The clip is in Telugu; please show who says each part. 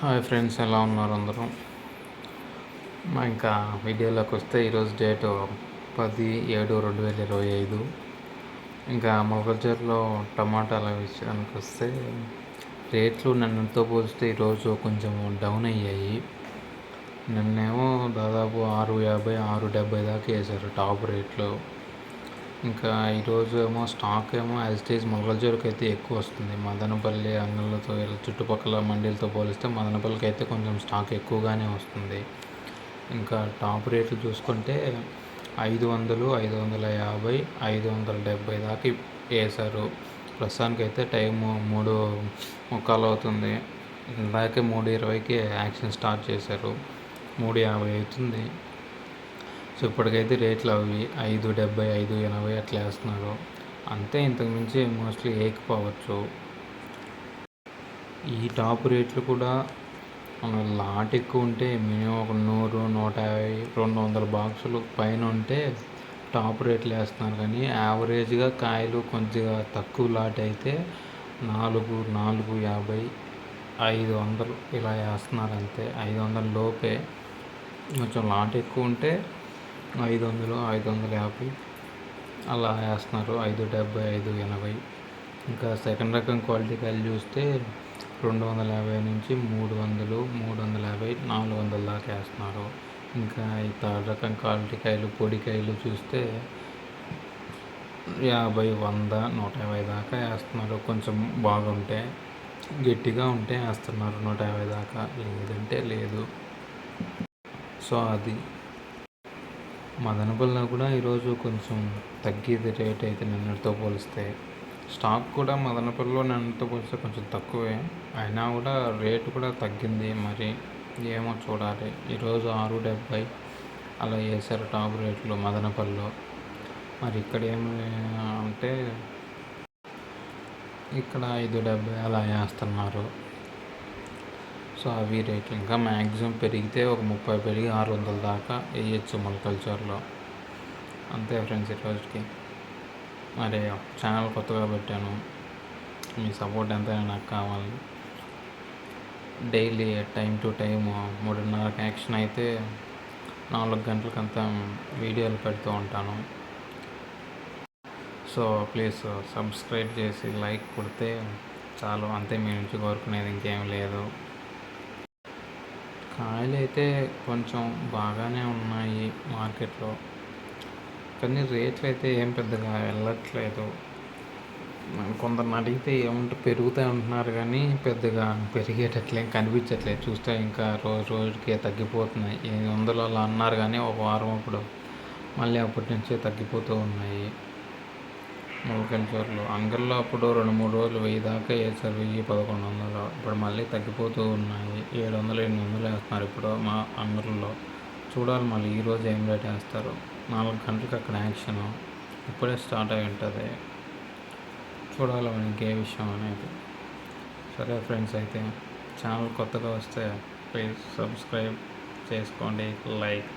Speaker 1: హాయ్ ఫ్రెండ్స్, ఎలా ఉన్నారు అందరూ? ఇంకా వీడియోలోకి వస్తే ఈరోజు డేటు 10/7/2025. ఇంకా మొలకల్చర్లో టమాటాల విషయానికి వస్తే రేట్లు నిన్నటితో పోలిస్తే ఈరోజు కొంచెం డౌన్ అయ్యాయి. నిన్నేమో దాదాపు 650, 670 దాకా వేశారు టాప్ రేట్లు. ఇంకా ఈరోజు ఏమో స్టాక్ ఏమో యాజ్ ఇట్ ఈజ్ మొలకల్చూరుకి అయితే ఎక్కువ వస్తుంది. మదనపల్లి, అంగళ్ళతో చుట్టుపక్కల మండీలతో పోలిస్తే మదనపల్లికి అయితే కొంచెం స్టాక్ ఎక్కువగానే వస్తుంది. ఇంకా టాప్ రేట్లు చూసుకుంటే 500, 550, 570 దాకా వేశారు. ప్రస్తుతానికైతే టైము 3:45 అవుతుంది. ఇందాకే 3:20కి యాక్షన్ స్టార్ట్ చేశారు. 3:50 అవుతుంది. సో ఇప్పటికైతే రేట్లు అవి 570, 580 అట్లా వేస్తున్నారు. అంతే, ఇంతకుమించి మోస్ట్లీ వేయకపోవచ్చు. ఈ టాప్ రేట్లు కూడా లాట్ ఎక్కువ ఉంటే మినిమం ఒక 100, 150, 200 బాక్సులు పైన ఉంటే టాప్ రేట్లు వేస్తున్నారు. కానీ యావరేజ్గా కాయలు కొంచెం తక్కువ లాట్ అయితే 4, 450, 500 ఇలా వేస్తున్నారు. అంతే, 500 లోపే. కొంచెం లాట్ ఎక్కువ ఉంటే 500, 550 అలా వేస్తున్నారు. 570, 580. ఇంకా సెకండ్ రకం క్వాలిటీ కాయలు చూస్తే 250 నుంచి 300, 350, 400 దాకా వేస్తున్నారు. ఇంకా ఈ థర్డ్ రకం క్వాలిటీ కాయలు, పొడి కాయలు చూస్తే 50, 100, 150 దాకా వేస్తున్నారు. కొంచెం బాగుంటే, గట్టిగా ఉంటే వేస్తున్నారు 150 దాకా, లేదంటే లేదు. సో అది మదనపల్లిలో కూడా ఈరోజు కొంచెం తగ్గిది రేట్ అయితే నిన్నటితో పోలిస్తే. స్టాక్ కూడా మదనపల్లిలో నిన్నటితో పోలిస్తే కొంచెం తక్కువే, అయినా కూడా రేటు కూడా తగ్గింది. మరి ఏమో చూడాలి. ఈరోజు 670 అలా వేశారు టాప్ రేట్లు మదనపల్లిలో. మరి ఇక్కడ ఏమి అంటే ఇక్కడ 570 అలా వేస్తున్నారు. సో అవి రేట్లు ఇంకా మ్యాక్సిమం పెరిగితే ఒక 30 పెరిగి 600 దాకా వేయచ్చు మొలకల్చర్లో. అంతే ఫ్రెండ్స్ ఈరోజుకి. మరి ఛానల్ కొత్తగా పెట్టాను, మీ సపోర్ట్ ఎంతైనా నాకు కావాలి. డైలీ టైం టు టైం 3:30కి యాక్షన్ అయితే 4 గంటలకంతా వీడియోలు పెడుతూ ఉంటాను. సో ప్లీజ్ సబ్స్క్రైబ్ చేసి లైక్ కొడితే చాలు. అంతే, మీ నుంచి కోరుకునేది ఇంకేం లేదు. కాయలు అయితే కొంచెం బాగానే ఉన్నాయి మార్కెట్లో, కానీ రేట్లు అయితే ఏం పెద్దగా వెళ్ళట్లేదు. కొందరిని అడిగితే ఏమంటే పెరుగుతాయి అంటున్నారు, కానీ పెద్దగా పెరిగేటట్లేం కనిపించట్లేదు. చూస్తే ఇంకా రోజు రోజుకే తగ్గిపోతున్నాయి. 800 అలా అన్నారు, కానీ ఒక వారం అప్పుడు మళ్ళీ అప్పటి నుంచే తగ్గిపోతూ ఉన్నాయి మొలకల్చూరులో. అంగల్లో అప్పుడు 2-3 రోజులు 1000 దాకా వేసారు, 1000, 1100. ఇప్పుడు మళ్ళీ తగ్గిపోతూ ఉన్నాయి. 700, 800 వేస్తున్నారు ఇప్పుడు మా అంగల్లో. చూడాలి మళ్ళీ ఈరోజు ఏం రేట్ వేస్తారు. 4 గంటలకు అక్కడ యాక్షన్ ఇప్పుడే స్టార్ట్ అయి ఉంటుంది. చూడాలి ఇంకే విషయం అనేది. సరే ఫ్రెండ్స్, అయితే ఛానల్ కొత్తగా వస్తే ప్లీజ్ సబ్స్క్రైబ్ చేసుకోండి, లైక్